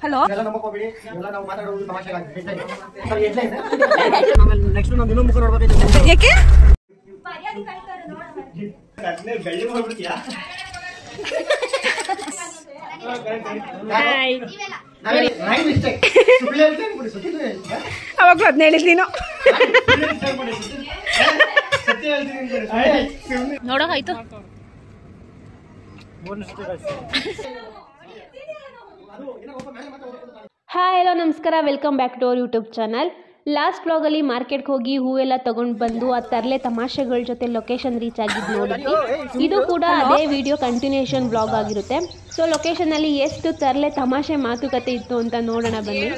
Hello ಯಾಕೆ ಅವಾಗ್ಲೂ ಅದನ್ನ ಹೇಳಿದ್ ನೀನು ನೋಡೋಕಾಯ್ತು. ಹಾಯ್ ಹಲೋ ನಮಸ್ಕಾರ, welcome back to our YouTube channel. Last ವ್ಲಾಗಲ್ಲಿ ಮಾರ್ಕೆಟ್ಗೆ ಹೋಗಿ ಹೂವೆಲ್ಲ ತೊಗೊಂಡು ಬಂದು ಆ ತರಲೆ ತಮಾಷೆಗಳ ಜೊತೆ ಲೊಕೇಶನ್ ರೀಚ್ ಆಗಿದ್ದು ನೋಡಿದ್ವಿ. ಇದು ಕೂಡ ಅದೇ ವಿಡಿಯೋ ಕಂಟಿನ್ಯೂಷನ್ ವ್ಲಾಗ್ ಆಗಿರುತ್ತೆ. ಸೊ ಲೊಕೇಶನಲ್ಲಿ ಎಷ್ಟು ತರಲೆ ತಮಾಷೆ ಮಾತುಕತೆ ಇತ್ತು ಅಂತ ನೋಡೋಣ ಬನ್ನಿ.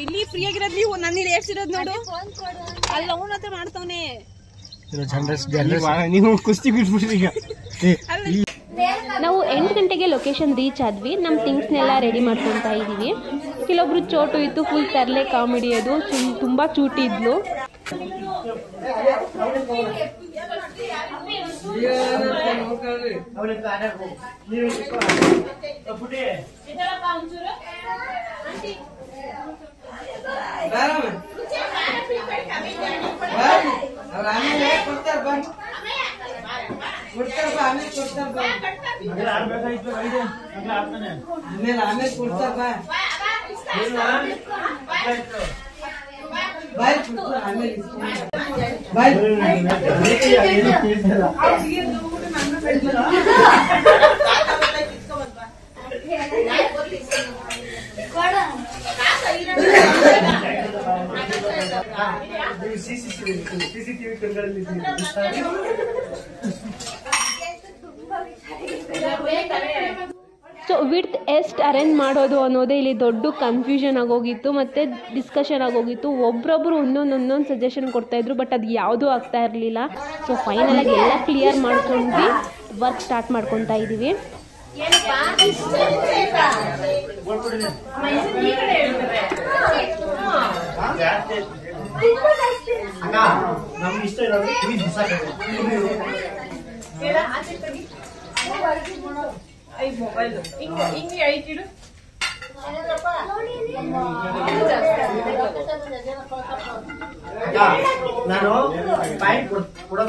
ಇಲ್ಲಿ ಫ್ರೀ ಆಗಿರೋದು ನೀವು ನನ್ನ ಏರ್ಸಿರೋದು ನೋಡು, ಅಲ್ಲಿ ಅವನ ಹತ್ರ ಮಾಡ್ತಾವನೆ. ನಾವು 8 ಗಂಟೆಗೆ ಲೊಕೇಶನ್ ರೀಚ್ ಆದ್ವಿ. ನಮ್ಮ ಥಿಂಗ್ಸ್ನೆಲ್ಲ ರೆಡಿ ಮಾಡ್ಕೊತಾ ಇದ್ದೀವಿ. ಕೆಲವೊಬ್ರು ಚೋಟು ಇತ್ತು, ಫುಲ್ ತರಲೆ ಕಾಮಿಡಿ, ಅದು ತುಂಬ ಚೂಟಿ ಇದ್ಲು. ಸೊ ವಿತ್ ಎಷ್ಟು ಅರೇಂಜ್ ಮಾಡೋದು ಅನ್ನೋದೇ ಇಲ್ಲಿ ದೊಡ್ಡ ಕನ್ಫ್ಯೂಷನ್ ಆಗೋಗಿತ್ತು ಮತ್ತು ಡಿಸ್ಕಷನ್ ಆಗೋಗಿತ್ತು. ಒಬ್ರೊಬ್ರು ಒಂದೊಂದು ಸಜೆಷನ್ ಕೊಡ್ತಾಯಿದ್ರು, ಬಟ್ ಅದು ಯಾವುದೂ ಆಗ್ತಾ ಇರಲಿಲ್ಲ. ಸೊ ಫೈನಲಾಗಿ ಎಲ್ಲ ಕ್ಲಿಯರ್ ಮಾಡ್ಕೊಂಡು ವರ್ಕ್ ಸ್ಟಾರ್ಟ್ ಮಾಡ್ಕೊತಾ ಇದ್ದೀವಿ. ನಾನು ಪಾಯಿಂಟ್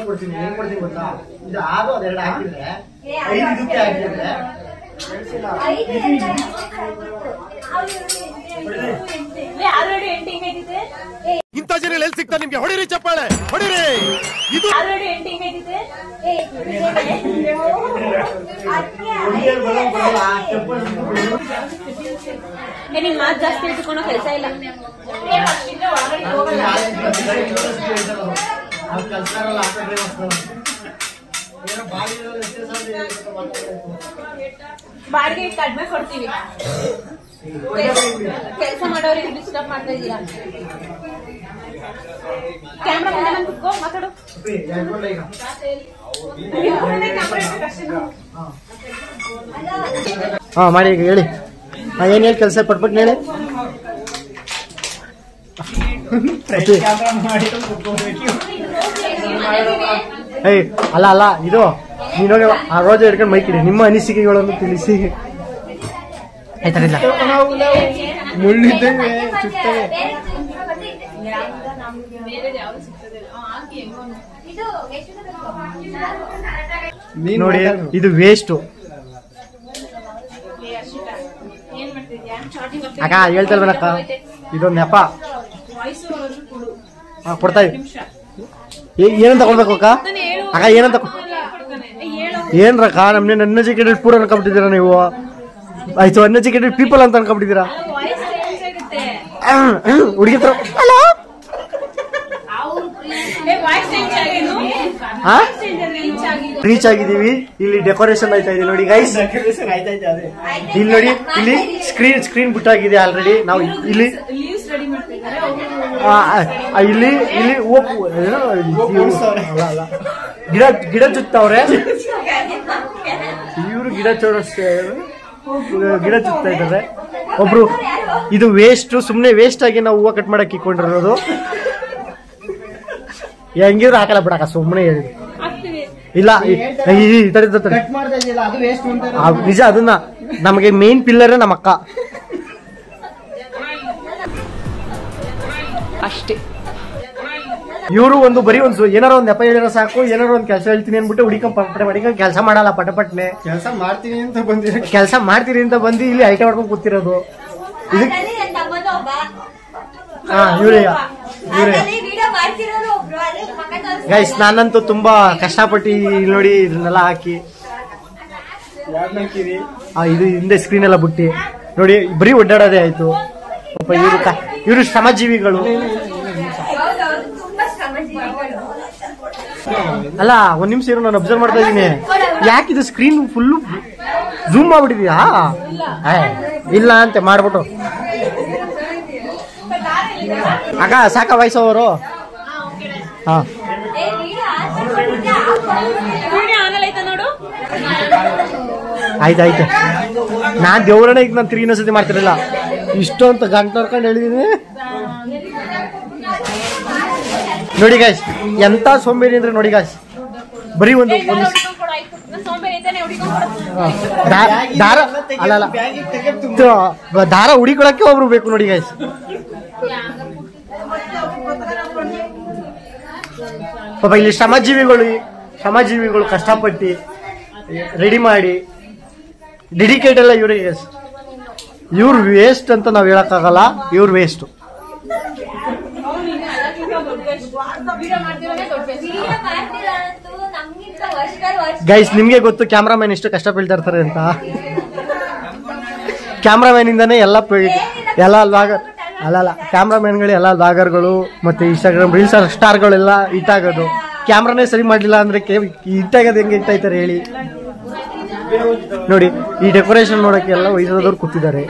ಕೊಡ್ತೀನಿ, ಏನ್ ಕೊಡ್ತೀನಿ ಗೊತ್ತಾ? ಇದು 6 ಅದು 2 ಹಾಕಿದ್ರೆ 5 ಇದಕ್ಕೆ ಹಾಕಿದ್ರೆ ಇಂಥ ಜನ ಎಲ್ಲಿ ಸಿಗ್ತಾ ನಿಮ್ಗೆ? ಹೊಡಿರಿ ಚಪ್ಪಾಳೆ, ಹೊಡಿರಿ. ಇದು ನಿನ್ ಮಾತು ಜಾಸ್ತಿ ಇಟ್ಕೊಳೋ ಕೆಲಸ ಇಲ್ಲ. ಬಾಡಿಗೆ ಕಡಿಮೆ ಕೊಡ್ತೀವಿ, ಕೆಲಸ ಮಾಡೋರಿಗೆ ಡಿಸ್ಟರ್ಬ್ ಮಾಡ್ತಾ ಇದ್ದೀರಾ. ಕ್ಯಾಮ್ರಾ ಮುಂದೆ ನಾನು ಕುತ್ಕೋ ಮಾತಾಡು. ಹಾ ಮಾಡಿ, ಈಗ ಹೇಳಿ. ಏನ್ ಹೇಳಿ ಕೆಲಸ ಪಟ್ಪಟ್ಟು ಹೇಳಿ. ಏಯ್ ಅಲ್ಲ ಅಲ್ಲ, ಇದು ನೀನೋಗಿ ಆ ರೋಜ ಹಿಡ್ಕೊಂಡು ಮೈಕಿಡಿ, ನಿಮ್ಮ ಅನಿಸಿಕೆಗಳನ್ನು ತಿಳಿಸಿ. ಆಯ್ತಾರಿಲ್ಲ ಮುಳ್ಳಿದ್ದಂಗೆ ಚುಕ್ತವೆ ನೋಡಿ. ಇದು ವೇಸ್ಟ್ ಅಕ್ಕ, ಹೇಳ್ತಲ್ವನಕ್ಕ, ಇದೊಂದು ನೆಪ. ಕೊಡ್ತಾ ಇದ್ವಿ. ಏನಂತ ಕೊಡ್ಬೇಕು ಅಕ್ಕ? ಅಕ್ಕ ಏನಂತ ಏನ್ರಕ್ಕ? ನಮ್ನೆ ಅನ್ಎಜುಕೇಟೆಡ್ ಪೂರ್ ಅನ್ಕೊಂಡ್ಬಿಟ್ಟಿದ್ದೀರಾ ನೀವು. ಆಯ್ತು, ಅನ್ಎಜುಕೇಟೆಡ್ ಪೀಪಲ್ ಅಂತ ಅನ್ಕೊಂಡ್ಬಿಟ್ಟಿದ್ದೀರಾ. ಹುಡುಗಿ ರೀಚ್ ಆಗಿದ್ದೀವಿ. ಇಲ್ಲಿ ಡೆಕೋರೇಷನ್ ಆಯ್ತಾ ಇದೆ ನೋಡಿ ಗೈಸ್. ಇಲ್ಲಿ ನೋಡಿ, ಇಲ್ಲಿ ಸ್ಕ್ರೀನ್ ಬಿಟ್ಟಾಗಿದೆ ಆಲ್ರೆಡಿ. ನಾವು ಇಲ್ಲಿ ಗಿಡ ಚುತ್ತವ್ರೆ ಇವರು, ಗಿಡ ಚುತ್ತಾ ಇದ್ದಾರೆ ಒಬ್ರು. ಇದು ವೇಸ್ಟ್, ಸುಮ್ನೆ ವೇಸ್ಟ್ ಆಗಿ ನಾವು ಹೂವು ಕಟ್ ಮಾಡಕ್ ಇಕ್ಕೊಂಡಿರೋದು. ಹೆಂಗಿದ್ರು ಹಾಕಲ್ಲ ಬಿಡಕ, ಸುಮ್ಮನೆ ಹೇಳಿದ್ರು. ಇಲ್ಲ ನಿಜ, ಅದನ್ನ ನಮಗೆ ಮೇನ್ ಪಿಲ್ಲರ್ ನಮ್ಮ ಅಕ್ಕ ಅಷ್ಟೇ. ಇವರು ಒಂದು ಬರೀ ಒಂದು ಏನಾರ ಒಂದ್ ನೆಪ ಹೇಳಿರೋ ಸಾಕು, ಏನಾರ ಒಂದ್ ಕೆಲಸ ಹೇಳ್ತೀನಿ ಅನ್ಬಿಟ್ಟು ಹುಡಿಕೊಂಡ್ ಕೆಲಸ ಮಾಡಲ್ಲ, ಪಟಪಟ್ನೆ ಕೆಲಸ ಮಾಡ್ತೀನಿ ಅಂತ ಬಂದು ಇಲ್ಲಿ ಐಟ ಮಾಡ್ಕೊಂಡ್ ಕೂತಿರೋದು. ಇವರೇ ಗೈಸ್, ನಾನಂತೂ ತುಂಬಾ ಕಷ್ಟಪಟ್ಟು ನೋಡಿ ಇದನ್ನೆಲ್ಲ ಹಾಕಿ ಇದು ಹಿಂದೆ ಸ್ಕ್ರೀನ್ ಎಲ್ಲ ಬಿಟ್ಟಿ ನೋಡಿ ಬರೀ ಒಡ್ಡಾಡೋದೇ ಆಯ್ತು. ಇವರು ಶ್ರಮಜೀವಿಗಳು ಅಲ್ಲ. ಒಂದ್ ನಿಮಿಷ ಇರು, ನಾನು ಅಬ್ಸರ್ವ್ ಮಾಡ್ತಾ ಇದ್ದೀನಿ. ಯಾಕಿದು ಸ್ಕ್ರೀನ್ ಫುಲ್ ಝೂಮ್ ಮಾಡ್ಬಿಟ್ಟಿದ್ಯಾ? ಇಲ್ಲ ಅಂತ ಮಾಡ್ಬಿಟ್ಟು ಅಕ್ಕ ಸಾಕ ವಯಸ್ಸವರು. ಹಾ ಆಯ್ತಾಯ್ತು. ನಾನ್ ದೇವ್ರನ್ನ ಈಗ ನಾನು 3 ಇನ್ನೊಂದ್ಸತಿ ಮಾಡ್ತಿರಲಿಲ್ಲ, ಇಷ್ಟೊಂದು ಗಂಟೆ ನೋಡ್ಕೊಂಡು ಹೇಳಿದೀನಿ ನೋಡಿ ಗಾಯ್ಸ್. ಎಂತ ಸೋಂಬೇರಿ ಅಂದ್ರೆ ನೋಡಿ ಗಾಯ್ಸ್, ಬರೀ ಒಂದು ದಾರ ಅಲ್ಲ ದಾರ ಹುಡಿಕೊಳಕ್ಕೆ ಒಬ್ರು ಬೇಕು ನೋಡಿ ಗಾಯ್ಸ್. ಪಾಪ ಇಲ್ಲಿ ಶ್ರಮಜೀವಿಗಳು ಕಷ್ಟಪಟ್ಟು ರೆಡಿ ಮಾಡಿ ಡೆಡಿಕೇಟ್ ಎಲ್ಲ ಇವ್ರಿಗೆ. ಇವ್ರು ವೇಸ್ಟ್ ಅಂತ ನಾವ್ ಹೇಳಕ್ಕಾಗಲ್ಲ, ಇವ್ರು ವೇಸ್ಟ್. ಗೈಸ್ ನಿಮ್ಗೆ ಗೊತ್ತು ಕ್ಯಾಮ್ರಾಮನ್ ಎಷ್ಟು ಕಷ್ಟ ಬೀಳ್ತಾ ಇರ್ತಾರೆ ಅಂತ. ಕ್ಯಾಮ್ರಾಮನ್ ಇಂದಾನೆ ಎಲ್ಲ ವ್ಲಾಗರ್ ಅಲ್ಲ ಕ್ಯಾಮ್ರಾಮನ್ಗಳು ಎಲ್ಲ ವ್ಲಾಗರ್ಗಳು ಮತ್ತೆ ಇನ್ಸ್ಟಾಗ್ರಾಮ್ ರೀಲ್ಸ್ ಸ್ಟಾರ್ಗಳೆಲ್ಲ ಇಟ್ಟಾಗೋದು. ಕ್ಯಾಮ್ರಾನೇ ಸರಿ ಮಾಡ್ಲಿಲ್ಲ ಅಂದ್ರೆ ಇಟ್ಟಾಗೋದು ಹೆಂಗೆ ಇಟ್ಟಾಯ್ತಾರೆ ಹೇಳಿ. ನೋಡಿ ಈ ಡೆಕೋರೇಷನ್ ನೋಡಕ್ಕೆ ಎಲ್ಲ ವಯಸ್ಸಾದವ್ರು ಕೂತಿದ್ದಾರೆ.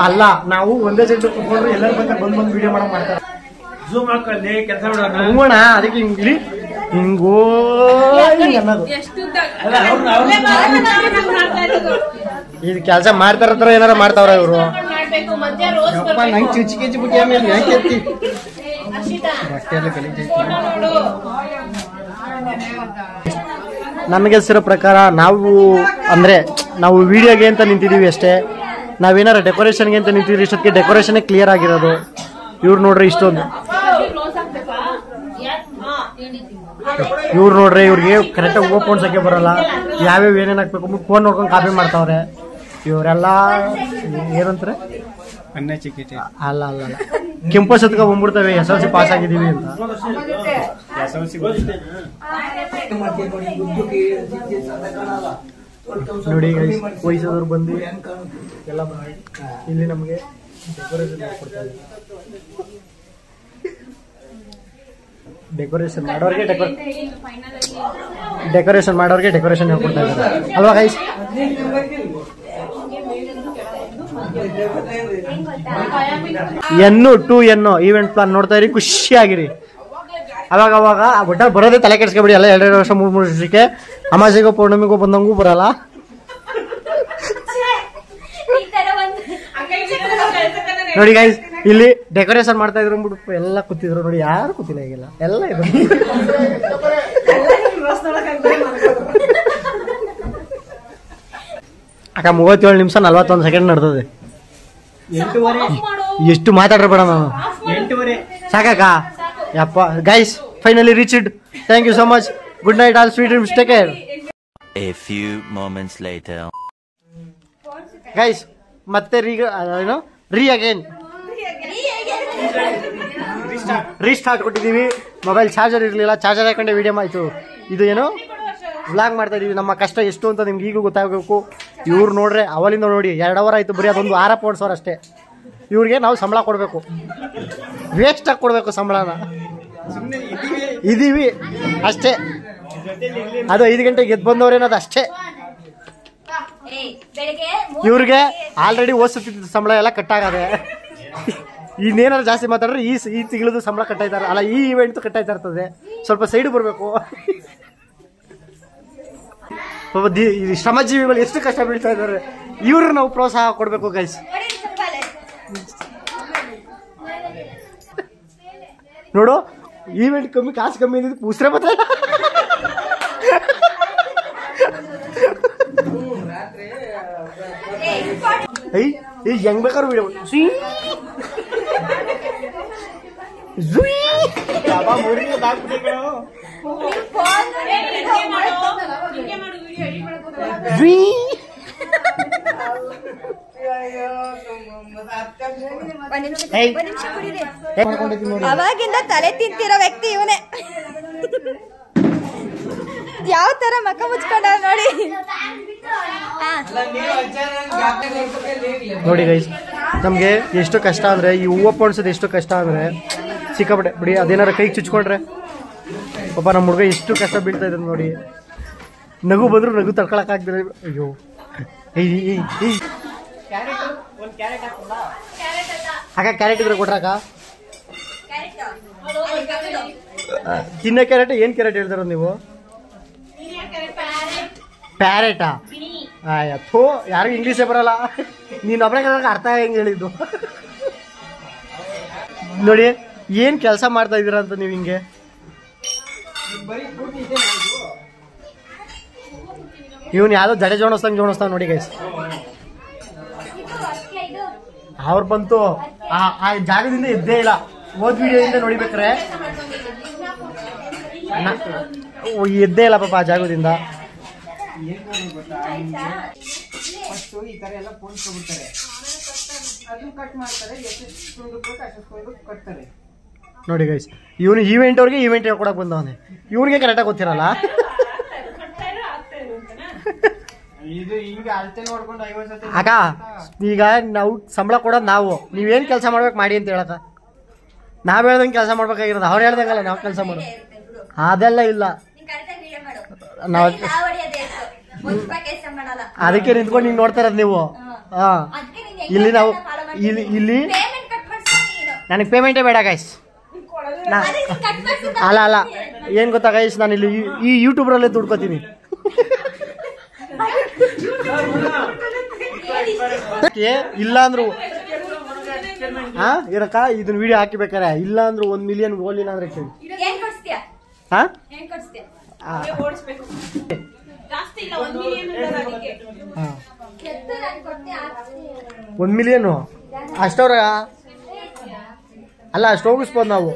ಅಲ್ಲ ನಾವು ಒಂದೇ ಜನ ಕೂತ್ಕೊಂಡ್ರೆ ಎಲ್ಲರ ಬಂದ ಬಂದ್ ವಿಡಿಯೋ ಮಾಡೋ ಮಾಡ್ತಾರೆ. ಹೋಗೋಣ ಅದಕ್ಕೆ ಹಿಂಗ್ಲಿ ಹಿಂಗೋ ಅನ್ನೋದು. ಇದು ಕೆಲಸ ಮಾಡ್ತಾರ ಏನಾರ ಮಾಡ್ತಾವ್ರ ಇವರು. ನಂಗೆ ಚಿಚಿಕೆಚಿ ಬಿಟ್ಟಿ ಆಮೇಲೆ ಯಾಕೆ ಎತ್ತಿ ನಮಗೆ ಸಿರೋ ಪ್ರಕಾರ ನಾವು ವಿಡಿಯೋಗೆ ಅಂತ ನಿಂತಿದೀವಿ ಅಷ್ಟೇ. ನಾವೇನಾರ ಡೆಕೋರೇಷನ್ಗೆ ಅಂತ ನಿಂತಿದ್ವಿ, ಇಷ್ಟೊತ್ತಿಗೆ ಡೆಕೋರೇಷನ್ ಕ್ಲಿಯರ್ ಆಗಿರೋದು. ಇವ್ರು ನೋಡ್ರಿ ಇಷ್ಟೊಂದು, ಇವ್ರು ಇವ್ರಿಗೆ ಕರೆಕ್ಟಾಗಿ ಫೋನ್ ಸಂಖ್ಯೆ ಬರಲ್ಲ, ಯಾವ್ಯಾವ ಏನೇನು ಹಾಕ್ಬೇಕು ಫೋನ್ ನೋಡ್ಕೊಂಡು ಕಾಪಿ ಮಾಡ್ತಾವ್ರೆ. ಇವರೆಲ್ಲ ಏನಂತಾರೆ ಅಲ್ಲ ಕೆಂಪು ಸತ್ಕ ಬಂದ್ಬಿಡ್ತವೆ SLC ಪಾಸ್ ಆಗಿದೀವಿ ಅಂತ. ನೋಡಿ ವಯಸ್ಸಾದವ್ರು ಬಂದು ಎಲ್ಲ ಇಲ್ಲಿ ನಮಗೆ ಡೆಕೋರೇಷನ್ ಮಾಡೋರಿಗೆ ಡೆಕೋರೇಷನ್ ಹೇಳ್ಕೊಡ್ತಾ ಇದ್ದಾರೆ ಅಲ್ವಾ guys. N to N event plan ನೋಡ್ತಾ ಇರಿ, ಖುಷಿಯಾಗಿರಿ. ಅವಾಗ ಒಟ್ಟ ಬರೋದೇ ತಲೆ ಕೆಡ್ಸ್ಕೊಬಿಡಿ. ಎಲ್ಲ 2 ವರ್ಷ 3 ವರ್ಷಕ್ಕೆ ಅಮಾಸೆಗೋ ಪೌರ್ಣಮಿಗೋ ಬಂದಂಗೂ ಬರಲ್ಲ. ನೋಡಿ ಗೈಸ್, ಇಲ್ಲಿ ಡೆಕೋರೇಷನ್ ಮಾಡ್ತಾ ಇದ್ರು ಅಂದ್ಬಿಟ್ಟು ಎಲ್ಲ ಕೂತಿದ್ರು ನೋಡಿ, ಯಾರು ಕೂತಿಲ್ಲ ಈಗೆಲ್ಲ ಎಲ್ಲ ಇದ್ರು. ಅಕ್ಕ 37 ನಿಮಿಷ 41 ಸೆಕೆಂಡ್ ನಡೆದದೆ. ಎಷ್ಟು ಮಾತಾಡ್ರ ಬೇಡ ನಾನು. ಸಾಕಾಕ ಯಪ್ಪ. Guys finally reached. Thank you so much. Good night all, sweet dreams, take care. A few moments later. Guys ಮತ್ತೆ ರೀ ಅಗೇನ್ ರೀಸ್ಟಾರ್ಟ್ ಕೊಟ್ಟಿದ್ದೀವಿ. ಮೊಬೈಲ್ ಚಾರ್ಜರ್ ಇರಲಿಲ್ಲ, ಚಾರ್ಜರ್ ಹಾಕೊಂಡೆ ವಿಡಿಯೋ ಆಯಿತು. ಇದು ಏನು ವ್ಲಾಗ್ ಮಾಡ್ತಾ ಇದೀವಿ. ನಮ್ಮ ಕಷ್ಟ ಎಷ್ಟು ಅಂತ ನಿಮ್ಗೆ ಈಗಲೂ ಗೊತ್ತಾಗಬೇಕು. ಇವ್ರು ನೋಡ್ರೆ ಅವಲಿಂದ ನೋಡಿ 2 ಅವರ್ ಆಯಿತು, ಬರೀ ಅದೊಂದು 6 ಪೌಂಡ್ಸ್ ಅಷ್ಟೇ. ಇವ್ರಿಗೆ ನಾವು ಸಂಬಳ ಕೊಡಬೇಕು, ವೇಸ್ಟಾಗಿ ಕೊಡಬೇಕು ಸಂಬಳನ. ಇದೀವಿ ಅಷ್ಟೇ. ಅದು 5 ಗಂಟೆಗೆ ಎದ್ದು ಬಂದವ್ರೇನದು ಅಷ್ಟೇ. ಇವ್ರಿಗೆ ಆಲ್ರೆಡಿ ಓದಿಸುತ್ತಿದ್ದ ಸಂಬಳ ಎಲ್ಲ ಕಟ್ಟಾಗದೆ. ಇನ್ನೇನಾದ್ರು ಜಾಸ್ತಿ ಮಾತಾಡ್ರೆ ಈ ತಿಂಗಳದು ಸಂಬಳ ಕಟ್ಟಾಯ್ತಾರೆ ಅಲ್ಲ, ಈ ಇವೆಂಟ್ ಕಟ್ಟಾಯ್ತಾ ಇರ್ತದೆ. ಸ್ವಲ್ಪ ಸೈಡ್ ಬರಬೇಕು. ಶ್ರಮಜೀವಿಗಳು ಎಷ್ಟು ಕಷ್ಟ ಬೀಳ್ತಾ ಇದ್ದಾರೆ, ಇವ್ರು ನಾವು ಪ್ರೋತ್ಸಾಹ ಕೊಡಬೇಕು ಗೈಸ್. ನೋಡು ಈವೆಂಟ್ ಕಮ್ಮಿ ಕಾಸು ಕಮ್ಮಿ ಅಂದಿದ್ದು ಉಸಿರೇ ಬರ್ತಾ ಇಲ್ಲ. ಏಯ್ ಹೆಂಗ್ ಬೇಕಾದ್ರು ವಿಡಿಯೋ ಅವಾಗಿಂದ ತಲೆ ತಿಂತಿರೋ ವ್ಯಕ್ತಿ ಇವನೇ. ಯಾವ ತರ ಮಕ್ಕ ಮುಚ್ಕೊಂಡ ನೋಡಿ. ನೋಡಿ ಗೈಸ್, ನಮ್ಗೆ ಎಷ್ಟು ಕಷ್ಟ ಅಂದ್ರೆ ಈ ಹೂವು ಪೋಣಿಸೋದು ಎಷ್ಟು ಕಷ್ಟ ಅಂದ್ರೆ ಸಿಕ್ಕಾಪಟ್ಟೆ ಬಿಡಿ. ಅದೇನಾರ ಕೈಗೆ ಚುಚ್ಕೊಂಡ್ರೆ ಪಾಪ ನಮ್ಮ ಹುಡುಗ ಎಷ್ಟು ಕಷ್ಟ ಬೀಳ್ತಾ ಇದ್ರು ನೋಡಿ. ನಗು ಬಂದ್ರು ನಗು ತಡ್ಕೊಳಕ್ ಆಗ್ತಾರೆ. ಅಯ್ಯೋ ಅಕ್ಕ ಕ್ಯಾರೆಟ್ ಇದ್ರೆ ಕೊಟ್ರಾಕ ತಿನ್ನ ಕ್ಯಾರೆಟ್. ಏನ್ ಕ್ಯಾರೆಟ್ ಹೇಳ್ತಾರ ನೀವು? ಪ್ಯಾರೆಟಾ? ಥೋ, ಯಾರಿಗೂ ಇಂಗ್ಲೀಷೇ ಬರಲ್ಲ. ನೀನು ಒಬ್ಬರೇ ಅರ್ಥ ಹೆಂಗೆ ಹೇಳಿದ್ದು ನೋಡಿ. ಏನ್ ಕೆಲಸ ಮಾಡ್ತಾ ಇದೀರ ಅಂತ ನೀವು ಹಿಂಗೆ. ಇವನ್ ಯಾವ್ದೋ ಜಡೆ ಜೋಣಿಸ್ತಾವ ನೋಡಿ ಗೈಸ್. ಅವ್ರು ಬಂತು ಆ ಜಾಗದಿಂದ ಎದ್ದೇ ಇಲ್ಲ. ಓದ್ ವಿಡಿಯೋದಿಂದ ನೋಡಿಬೇಕ್ರೆ ಎದ್ದೇ ಇಲ್ಲ ಪಾಪ ಆ ಜಾಗದಿಂದ. ಈ ತರ ಎಲ್ಲ ಪೋಣಿಸ್ಕೊಂಡ್ಬಿಡ್ತಾರೆ, ಅದನ್ನ ಕಟ್ ಮಾಡ್ತಾರೆ, ಎಷ್ಟು ಕಟ್ತಾರೆ. ನೋಡಿ ಗೈಸ್, ಇವನು ಈವೆಂಟ್ ಅವ್ರಿಗೆ ಈವೆಂಟ್ ಹೇಳ್ಕೊಡಕ್ ಬಂದವನೆ. ಇವ್ರಿಗೆ ಕರೆಕ್ಟಾಗಿ ಗೊತ್ತಿರಲ್ಲ. ಇದು ಈಗ ಅಳತೆ ನೋಡ್ಕೊಂಡು 50 ಸತಿ ಅಕ್ಕ, ಈಗ ನಾವು ಸಂಬಳ ಕೊಡೋದು ನಾವು. ನೀವೇನ್ ಕೆಲಸ ಮಾಡ್ಬೇಕು ಮಾಡಿ ಅಂತ ಹೇಳಕ್ಕ. ನಾವ್ ಹೇಳ್ದಂಗೆ ಕೆಲಸ ಮಾಡ್ಬೇಕಾಗಿರೋದು, ಅವ್ರು ಹೇಳ್ದಂಗಲ್ಲ ನಾವು ಕೆಲಸ ಮಾಡೋದು. ಅದೆಲ್ಲ ಇಲ್ಲ. ನಾವ್ ಅದಕ್ಕೆ ನಿಂತ್ಕೊಂಡು ಹಿಂಗ್ ನೋಡ್ತಾ ಇರೋದು ನೀವು. ಇಲ್ಲಿ ನಾವು ಇಲ್ಲಿ ನನಗೆ ಪೇಮೆಂಟೇ ಬೇಡ ಗೈಸ್. ಅಲ್ಲ ಏನ್ ಗೊತ್ತಾ ಗೈಸ್, ನಾನು ಇಲ್ಲಿ ಈ ಯೂಟ್ಯೂಬ್ರಲ್ಲೇ ದುಡ್ಕೋತೀನಿ. ಇಲ್ಲ ಅಂದ್ರು ಏನಕ್ಕ ಇದನ್ನ ವಿಡಿಯೋ ಹಾಕಿಬೇಕಾರೆ ಇಲ್ಲ ಅಂದ್ರು 1 ಮಿಲಿಯನ್ ಹೋಗ್ಲಿಲ್ಲ ಅಂದ್ರೆ ಕೇಳಿ. $1 ಮಿಲಿಯನ್ ಅಷ್ಟವ್ರ ಅಲ್ಲ, ಅಷ್ಟು ಹೋಗಿಸ್ಬೋದು ನಾವು.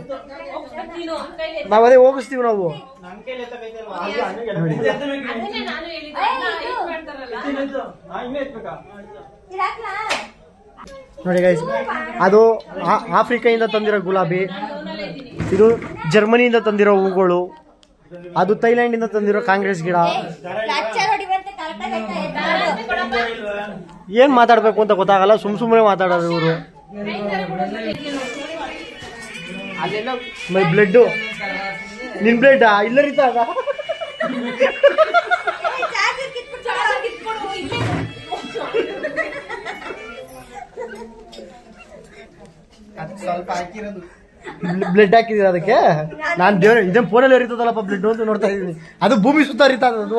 ಅದೇ ಹೋಗಿಸ್ತೀವಿ ನಾವು. ನೋಡಿ ಗೈಸ್, ಅದು ಆಫ್ರಿಕಾದಿಂದ ತಂದಿರೋ ಗುಲಾಬಿ, ಇದು ಜರ್ಮನಿಯಿಂದ ತಂದಿರೋ ಹೂಗಳು, ಅದು ಥೈಲ್ಯಾಂಡ್ ಇಂದ ತಂದಿರೋ ಕಾಂಗ್ರೆಸ್ ಗಿಡ. ಏನ್ ಮಾತಾಡ್ಬೇಕು ಅಂತ ಗೊತ್ತಾಗಲ್ಲ, ಸುಮ್ನೆ ಮಾತಾಡೋದು ಇವರು. ಮೈ ಬ್ಲಡ್, ನಿನ್ ಬ್ಲಡ್ ಇಲ್ಲರಿತ ಸ್ವಲ್ಪ ಹಾಕಿರೋದು. ಬ್ಲಡ್ ಹಾಕಿದೀರ ಅದಕ್ಕೆ? ನಾನ್ ದೇವ್ರ ಇದೇನ್ ಫೋನಲ್ಲಿ ಹರಿತದಲ್ಲಪ್ಪ ಬ್ಲಡ್ ಅಂತ ನೋಡ್ತಾ ಇದೀನಿ. ಅದು ಭೂಮಿ ಸುತ್ತ ಹರಿತದ ಅದು.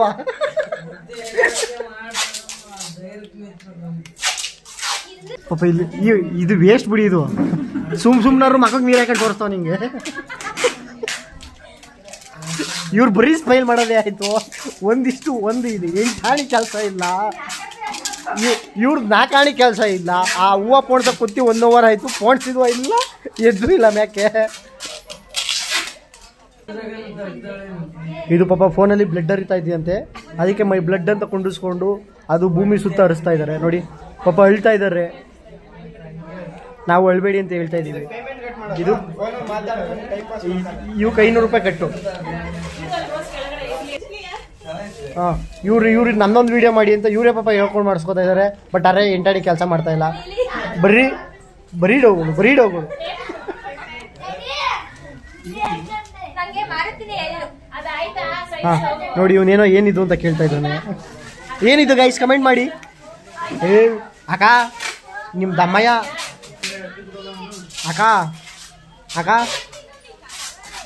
ಪಾಪ ಇಲ್ಲಿ ಇದು ವೇಸ್ಟ್ ಬಿಡಿ. ಇದು ಸುಮ್ನಾರು ಮಕ್ಕಳಿಗೆ ನೀರ್ ಹಾಕೊಂಡು ತೋರಿಸ್ತಾವ ನಿಂಗೆ. ಇವ್ರು ಬರೀ ಸ್ಮೈಲ್ ಮಾಡೋದೇ ಆಯ್ತು. ಒಂದು ಇದು 8 ಆಣಿ ಕೆಲಸ ಇಲ್ಲ, ಇವ್ರ 4 ಆಣಿ ಕೆಲಸ ಇಲ್ಲ. ಆ ಹೂವು ಪೋಣ್ಸ ಕುತ್ತಿ 1 ಅವರ್ ಆಯ್ತು, ಪೋಣಿಸಿದ್ವ ಇಲ್ಲ, ಎದ್ದು ಇಲ್ಲ ಮ್ಯಾಕೆ. ಇದು ಪಾಪ ಫೋನಲ್ಲಿ ಬ್ಲಡ್ ಹರಿತಾ ಇದೆಯಂತೆ, ಅದಕ್ಕೆ ಮೈ ಬ್ಲಡ್ ಅಂತ ಕೊಂಡಿಸ್ಕೊಂಡು ಅದು ಭೂಮಿ ಸುತ್ತ ಹರಿಸ್ತಾ ಇದ್ದಾರೆ. ನೋಡಿ ಪಾಪ ಅಳ್ತಾ ಇದ್ದಾರೆ. ನಾವು ಅಳ್ಬೇಡಿ ಅಂತ ಹೇಳ್ತಾ ಇದೀವಿ. ಇದು ಇವಕ್ಕೆ $500 ಕಟ್ಟು. ಇವ್ರು ನನ್ನೊಂದು ವಿಡಿಯೋ ಮಾಡಿ ಅಂತ ಇವರೇ ಪಾಪ ಹೇಳ್ಕೊಂಡು ಮಾಡಿಸ್ಕೊತಾ ಇದ್ದಾರೆ. ಬಟ್ ಅರೆ ಎಂಟಾಡಿ ಕೆಲಸ ಮಾಡ್ತಾ ಇಲ್ಲ, ಬರೀ ಡೋಗಳು. ನೋಡಿ ಇವನೇನೋ ಏನಿದು ಅಂತ ಕೇಳ್ತಾ ಇದ್ದಾನೆ. ಏನಿದು ಗೈಸ್ ಕಮೆಂಟ್ ಮಾಡಿ. ಅಕ್ಕ ನಿಮ್ ದಮ್ಮಯ್ಯ, ಅಕ್ಕ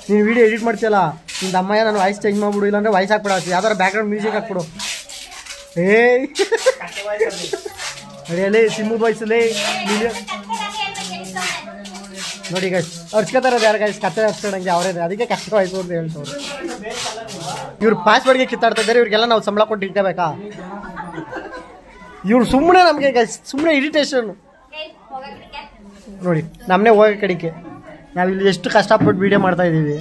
ನೀನು ವಿಡಿಯೋ ಎಡಿಟ್ ಮಾಡ್ತೀಯಲ್ಲ, ನಿನ್ನ ದಮ್ಮಯ್ಯ ನಾನು ವಾಯ್ಸ್ ಚೇಂಜ್ ಮಾಡ್ಬಿಡು, ಇಲ್ಲಾಂದ್ರೆ ವಾಯ್ಸ್ ಹಾಕ್ಬಿಡ, ಯಾವ್ದಾರ ಬ್ಯಾಕ್ಗ್ರೌಂಡ್ ಮ್ಯೂಸಿಕ್ ಹಾಕ್ಬಿಡು. ಅಡಿಯಲ್ಲಿ ಸಿಮ್ಮು ಬಾಯ್ಸಲ್ಲಿ ನೋಡಿ ಗೈಸ್. ಹಚ್ಕೋತಾ ಇರೋದು ಯಾರು ಗೈಸ್ ಕತ್ತೆ ಹಚ್ಕೊಂಡಂಗೆ ಅವರೇ ಅದಕ್ಕೆ ಕಷ್ಟವಾಯ್ತು ಅಂತ ಹೇಳ್ತವ್ರು. ಇವ್ರು ಪಾಸ್ವರ್ಡ್ಗೆ ಕಿತ್ತಾಡ್ತಾ ಇದ್ದಾರೆ. ಇವ್ರಿಗೆಲ್ಲ ನಾವು ಸಂಬಳ ಕೊಟ್ಟು ಇಟ್ಕೋಬೇಕಾ? ಇವ್ರು ಸುಮ್ಮನೆ ನಮಗೆ ಗೈಸ್ ಸುಮ್ಮನೆ ಇರಿಟೇಷನ್ ನೋಡಿ. ನಮ್ಮನ್ನೇ ಹೋಗೋ ಕಡೆಗೆ ನಾವು ಇಲ್ಲಿ ಎಷ್ಟು ಕಷ್ಟಪಟ್ಟು ವೀಡಿಯೋ ಮಾಡ್ತಾ ಇದ್ದೀವಿ.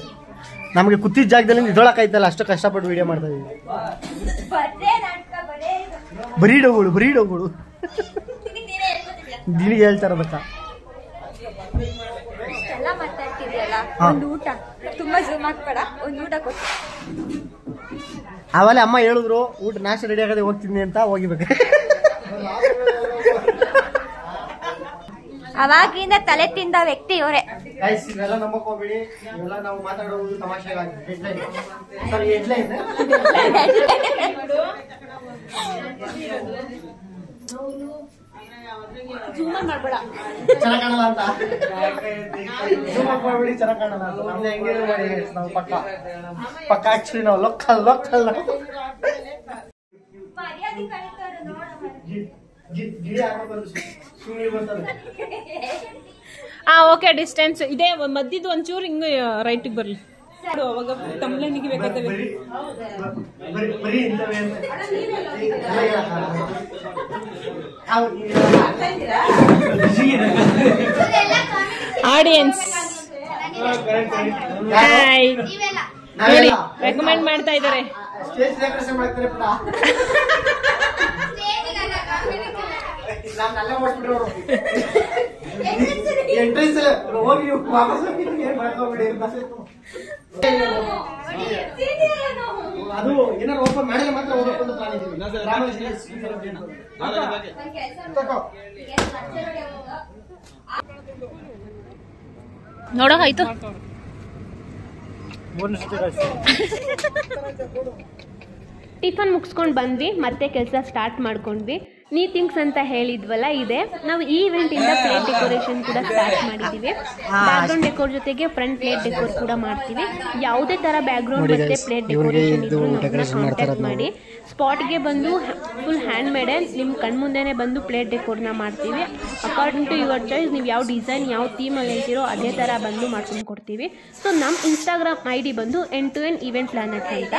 ನಮಗೆ ಕೂತಿದ್ದ ಜಾಗದಲ್ಲಿ ನಿಂತ್ಕೊಳ್ಳೋಕ್ಕಾಯ್ತಲ್ಲ ಅಷ್ಟು ಕಷ್ಟಪಟ್ಟು ವೀಡಿಯೋ ಮಾಡ್ತಾ ಇದ್ದೀವಿ. ಬರೀ ಡೋಗಳು ದಿನಿಗೆ ಹೇಳ್ತಾರದಕ್ಕ. ಒಂದು ಊಟ ತುಂಬಾ ಜೂಮ್ ಹಾಕ್ಬೇಡ, ಒಂದು ಊಟ ಕೊಟ್ಟು. ಆಮೇಲೆ ಅಮ್ಮ ಹೇಳಿದ್ರು ಊಟ ನಾಷ್ಟ ರೆಡಿ ಆಗದೆ ಹೋಗ್ತೀನಿ ಅಂತ ಹೋಗಿಬೇಕು. ಅವಾಗಿಂದ ತಲೆ ತಿಂದ ವ್ಯಕ್ತಿ ಇವರೇ. ಇವೆಲ್ಲ ನಂಬಕ್ ಹೋಗ್ಬೇಡಿ. ಇವೆಲ್ಲ ನಾವು ಮಾತಾಡೋದು ತಮಾಷೆಗಾಗಿ. ಮಾಡ್ಬೇಡ ಚೆನ್ನಾಗ್ ಕಾಣಲ್ಲ ಅಂತ ಮಾಡ್ಬೇಡಿ. ಚೆನ್ನಾಗ್ ಕಾಣಲ್ಲ ಅಂತ ನಮ್ದು ಹೆಂಗೆ ಮಾಡಿ ನಾವು ಪಕ್ಕ ಆಕ್ಚುಲಿ ನಾವು ಲೋಕಲ್ ಓಕೆ ಡಿಸ್ಟೆನ್ಸ್ ಇದೆ. ಮಧ್ಯದ ಒಂಚೂರು ಹಿಂಗೆ ರೈಟಿಗೆ ಬರಲಿ. ಅವಾಗ ತಮ್ಲನಿಗೆ ಬೇಕಾಗ್ತವೆ. ಆಡಿಯನ್ಸ್ ಹಾಯ್ ನೋಡಿ ರೆಕಮೆಂಡ್ ಮಾಡ್ತಾ ಇದ್ದಾರೆ. ಹೋಗಿ ವಾಪಸ್ ಮಾಡ್ಕೋಬಿಡಿ. ಅದು ಏನಾರು ಓಪನ್ ಮಾಡಿದ್ರೆ ಮಾತ್ರ ಹೋಗ್ಬೇಕು ಅಂತ ಪ್ಲಾನ್ ಇದೀವಿ. ನೋಡೋಕಾಯ್ತು. ಟಿಫನ್ ಮುಗಿಸ್ಕೊಂಡು ಬಂದ್ವಿ, ಮತ್ತೆ ಕೆಲಸ ಸ್ಟಾರ್ಟ್ ಮಾಡ್ಕೊಂಡ್ವಿ. ನೀ ಥಿಂಗ್ಸ್ ಅಂತ ಹೇಳಿದ್ವಲ್ಲ ಇದೆ. ನಾವು ಈ ಇವೆಂಟಿಂದ ಪ್ಲೇಟ್ ಡೆಕೋರೇಷನ್ ಕೂಡ ಸ್ಟಾರ್ಟ್ ಮಾಡಿದ್ದೀವಿ. ಬ್ಯಾಕ್ಗ್ರೌಂಡ್ ಡೆಕೋರ್ ಜೊತೆಗೆ ಫ್ರಂಟ್ ಪ್ಲೇಟ್ ಡೆಕೋರ್ ಕೂಡ ಮಾಡ್ತೀವಿ. ಯಾವುದೇ ಥರ ಬ್ಯಾಕ್ಗ್ರೌಂಡ್ ಮತ್ತು ಪ್ಲೇಟ್ ಡೆಕೋರೇಷನ್ ಇದ್ರೂ ನಮ್ಮನ್ನ ಕಾಂಟ್ಯಾಕ್ಟ್ ಮಾಡಿ. ಸ್ಪಾಟ್ಗೆ ಬಂದು ಫುಲ್ ಹ್ಯಾಂಡ್ ಮೇಡೆ ನಿಮ್ಮ ಕಣ್ಮುಂದೆನೇ ಬಂದು ಪ್ಲೇಟ್ ಡೆಕೋರ್ನ ಮಾಡ್ತೀವಿ. ಅಕಾರ್ಡಿಂಗ್ ಟು ಯುವರ್ ಚಾಯ್ಸ್ ನೀವು ಯಾವ ಡಿಸೈನ್ ಯಾವ ಥೀಮಲ್ಲಿ ಹೇಳ್ತೀರೋ ಅದೇ ಥರ ಬಂದು ಮಾಡ್ಕೊಂಡು ಕೊಡ್ತೀವಿ. ಸೊ ನಮ್ಮ ಇನ್ಸ್ಟಾಗ್ರಾಮ್ ID ಬಂದು End-to-End Event Planners ಅಂತ.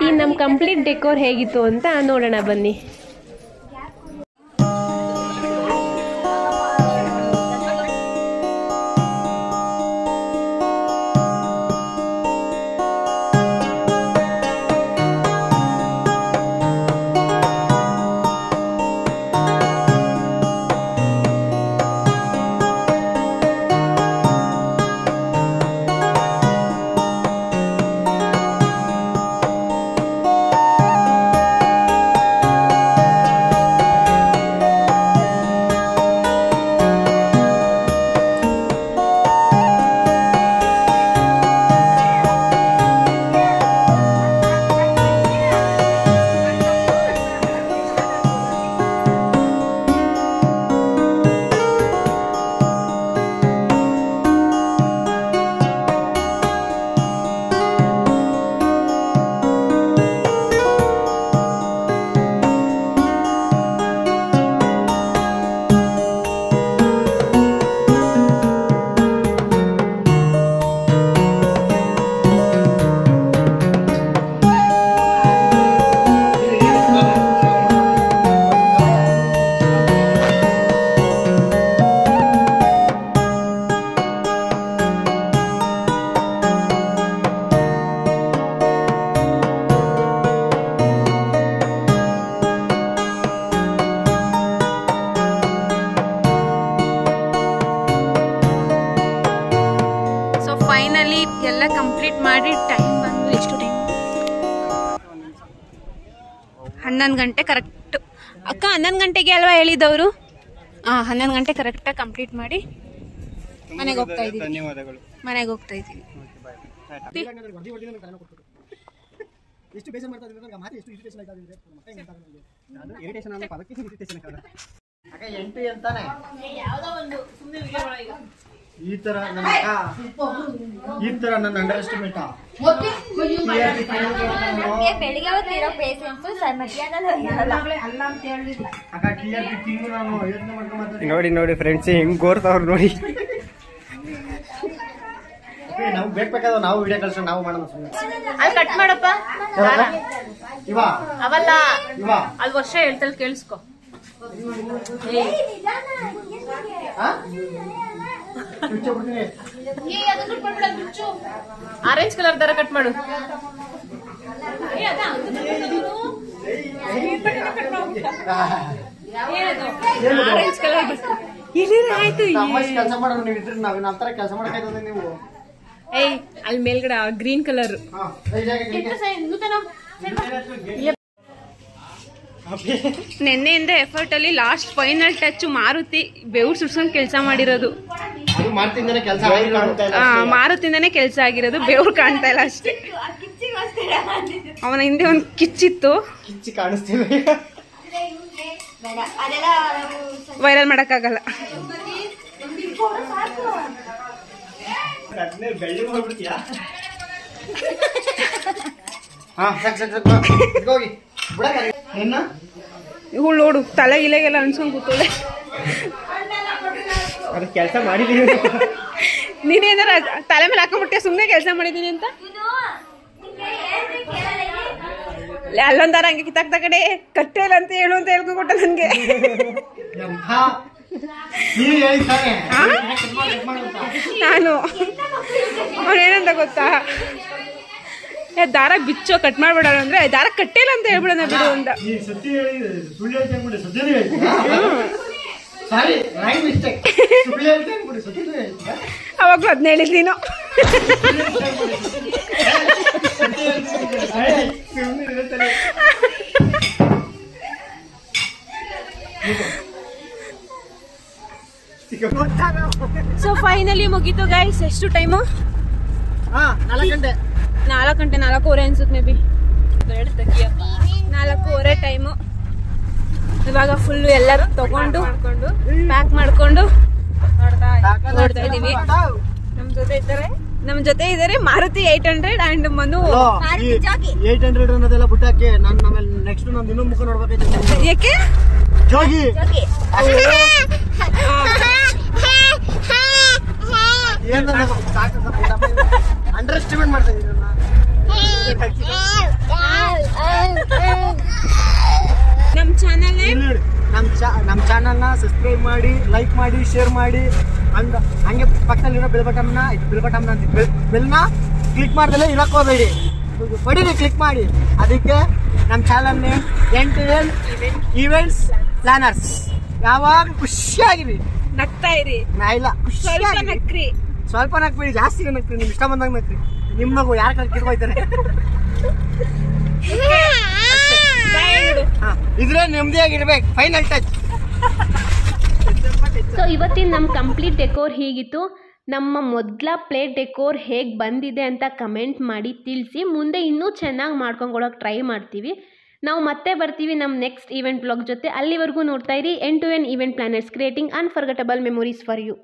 ಈ ನಮ್ಮ ಕಂಪ್ಲೀಟ್ ಡೆಕೋರ್ ಹೇಗಿತ್ತು ಅಂತ ನೋಡೋಣ ಬನ್ನಿ. ಫೈನಲಿ ಎಲ್ಲ ಕಂಪ್ಲೀಟ್ ಮಾಡಿ ಟೈಮ್ ಬಂದು ಎಷ್ಟು ಟೈಮ್ 11 ಗಂಟೆ ಕರೆಕ್ಟ್. ಅಕ್ಕ 11 ಗಂಟೆಗೆ ಅಲ್ವಾ ಹೇಳಿದವರು? 11 ಗಂಟೆ ಕರೆಕ್ಟಾಗಿ ಕಂಪ್ಲೀಟ್ ಮಾಡಿ ಮನೆಗೆ ಹೋಗ್ತಾ ಇದ್ದೀವಿ. ಧನ್ಯವಾದಗಳು. ಮನೆಗೆ ಹೋಗ್ತಾ ಇದ್ದೀವಿ. ಎಷ್ಟು ಬೇಜಾರು ಮಾಡ್ತಾ ಇದ್ದೀವಿ ಮಾತ್ರ ಎಷ್ಟು ಇರಿಟೇಷನ್ ಆಯ್ತಾ ಇದೆ. ಅದು ಇರಿಟೇಷನ್ ಅನ್ನೋ ಪದಕ್ಕೆ ಇರಿಟೇಷನ್ ಆಗ. ಅಕ್ಕ ಎಂಟ್ರಿ ಅಂತಾನೆ ಯಾವುದೋ ಒಂದು ಸುಮ್ಮನೆ ವಿಡಿಯೋ ಒಳಗೆ ಈ ತರ ನನ್ನ ಅಂಡರ್ ಎಸ್ಟಿಮೇಟ್ ನಮ್ಗೆ ಬೆಳಿಗ್ಗೆ ಹೊತ್ತಿರೋ ಪೇಷನ್ಸ್ ಮಧ್ಯಾಹ್ನ ನೋಡಿ ಫ್ರೆಂಡ್ಸ್ ಹೆಂಗ್ ಗೋರ್ತಾವ್ರು ನೋಡಿ. ನಾವು ಬೇಕಾದ ನಾವು ವಿಡಿಯೋ ಕಳ್ಸ ನಾವು ಮಾಡೋಣ. ಅಲ್ಲಿ ಕಟ್ ಮಾಡಪ್ಪ. ಅವಲ್ಲ ಇವ ಅಲ್ಲಿ ವರ್ಷ ಹೇಳ್ತಲ್ ಕೇಳಿಸ್ಕೊ. ಆರೆಂಜ್ ಕಲರ್ ತರ ಕಟ್ ಮಾಡು. ಆರೆಂಜ್ ಕಲರ್ ಆಯ್ತು. ಕೆಲಸ ಮಾಡೋರು ನೀವು ಇದ್ರೆ ನಾವ್ ನಮ್ಮ ತರ ಕೆಲಸ ಮಾಡಕ್ಕಾಯ್ತದೆ ನೀವು. ಏಯ್ ಅಲ್ಲಿ ಮೇಲ್ಗಡೆ ಗ್ರೀನ್ ಕಲರ್. ನೆನ್ನೆಯಿಂದ ಎಫರ್ಟ್ ಅಲ್ಲಿ ಲಾಸ್ಟ್ ಫೈನಲ್ ಟಚ್ ಮಾರುತಿ ಬೆವ್ರು ಸುಡ್ಸ್ಕೊಂಡ್ ಕೆಲಸ ಮಾಡಿರೋದು. ಮಾರುತಿಂದಾನೆ ಕೆಲಸ ಆಗಿರೋದು, ಬೆವ್ರು ಕಾಣ್ತಾ ಇಲ್ಲ ಅಷ್ಟೇ. ಅವನ ಹಿಂದೆ ಒಂದ್ ಕಿಚ್ಚಿತ್ತು, ಕಿಚ್ಚಿ ಕಾಣಿಸ್ತೀವಿ. ವೈರಲ್ ಮಾಡಕ್ಕಾಗಲ್ಲ. ಇವಳು ನೋಡು ತಲೆ ಗಿಲೆಗೆಲ್ಲ ಅನ್ಸ್ಕೊಂಡ್ ಕೂತೋಳೆ. ಅದು ಕೆಲಸ ಮಾಡಿದೀವಿ. ನೀನೇನಾರ ತಲೆ ಮೇಲೆ ಹಾಕೊಂಡ್ಬಿಟ್ಟೆ ಸುಮ್ನೆ ಕೆಲಸ ಮಾಡಿದೀನಿ ಅಂತ. ಅಲ್ಲೊಂದಾರ ಹಂಗೆ ಕಿತ್ತಾಕ್ತ ಕಡೆ ಕಟ್ಟೆ ಇಲ್ಲ ಅಂತ ಹೇಳು ಅಂತ ಹೇಳ್ಕೊಂಡ್ಬಿಟ್ಟ ನನ್ಗೆ. ನಾನು ಅವನೇನಂತ ಗೊತ್ತಾ, ದಾರ ಬಿಚ್ಚೋ ಕಟ್ ಮಾಡ್ಬಿಡ ಅಂದ್ರೆ ದಾರ ಕಟ್ಟಿಲ್ಲ ಅಂತ ಹೇಳ್ಬಿಡೋಣ ಬಿಡು ಅಂತ. ಅವಾಗ್ಲೂ ಅದನ್ನ ಹೇಳಿದ್ ನೀನು. ಸೊ ಫೈನಲಿ ಮುಗೀತು ಗೈಸ್. ಎಷ್ಟು ಟೈಮು? 4 ಗಂಟೆ 4:30 ಅನ್ಸುತ್ತೆ ಮೇ ಬಿ. 4:30 ಟೈಮು. ಇವಾಗ ಫುಲ್ ಎಲ್ಲರೂ ತಗೊಂಡು ಪ್ಯಾಕ್ ಮಾಡ್ಕೊಂಡು ನೋಡ್ತಾ ಇದೀವಿ. ನಮ್ ಜೊತೆ ಇದಾರೆ ಮಾರುತಿ 800 ಅಂಡ್ ಮನು 800 ಅನ್ನೋದೆಲ್ಲ ಬಿಟ್ಟಾಕಿ ನಾನು ಆಮೇಲೆ ನೆಕ್ಸ್ಟ್ ನಂದು ಇನ್ನೊಂದು ಮುಖ ನೋಡ್ಬೇಕೈತೆ. ಯಾಕೆ? ಜೋಗಿ ಅಂಡರ್ ಎಸ್ಟಿಮೇಟ್ ಮಾಡ್ತಾ ಇದ್ದೀರ. ನಮ್ಮ ಚಾನಲ್ನ ಸಬ್ಸ್ಕ್ರೈಬ್ ಮಾಡಿ, ಲೈಕ್ ಮಾಡಿ, ಶೇರ್ ಮಾಡಿ, ಹಂಗೆ ಪಕ್ಕದಲ್ಲಿರೋ ಬೆಲ್ನ ಕ್ಲಿಕ್ ಮಾಡ್ದಲ್ಲೇ ಇರಕ್ ಹೋಗ್ಬೇಡಿ, ಬಡೀರಿ ಕ್ಲಿಕ್ ಮಾಡಿ. ಅದಕ್ಕೆ ನಮ್ಮ channel name N2N events planners. ಯಾವಾಗ ಖುಷಿಯಾಗಿರಿ, ನಗ್ತಾ ಇರಿ, ಇಲ್ಲ ಖುಷಿಯಾಗಿ ನಕ್ರಿ, ಸ್ವಲ್ಪ ನಕ್ಬೇಡಿ, ಜಾಸ್ತಿ ನಕ್ರಿ, ನಿಮ್ಗೆ ಇಷ್ಟ ಬಂದಾಗ ನಕ್ರಿ. ನಿಮ್ಮ ನಗು ಯಾರ ಕಡೆ ಕಿರ್ಬೋಯ್ತಾರೆ. ಇದ್ರೆ ನೆಮ್ಮದಿಯಾಗಿರ್ಬೇಕು. Final touch. ಸೊ ಇವತ್ತಿನ ನಮ್ಮ ಕಂಪ್ಲೀಟ್ ಡೆಕೋರ್ ಹೀಗಿತ್ತು. ನಮ್ಮ ಮೊದಲ ಪ್ಲೇಟ್ ಡೆಕೋರ್ ಹೇಗೆ ಬಂದಿದೆ ಅಂತ ಕಮೆಂಟ್ ಮಾಡಿ ತಿಳಿಸಿ. ಮುಂದೆ ಇನ್ನೂ ಚೆನ್ನಾಗಿ ಮಾಡ್ಕೊಂಡ್ಕೊಳಕ್ಕೆ ಟ್ರೈ ಮಾಡ್ತೀವಿ. ನಾವು ಮತ್ತೆ ಬರ್ತೀವಿ ನಮ್ಮ ನೆಕ್ಸ್ಟ್ ಈವೆಂಟ್ ವ್ಲಾಗ್ ಜೊತೆ. ಅಲ್ಲಿವರೆಗೂ ನೋಡ್ತಾ ಇರಿ N2N event planners, creating unforgettable memories for you.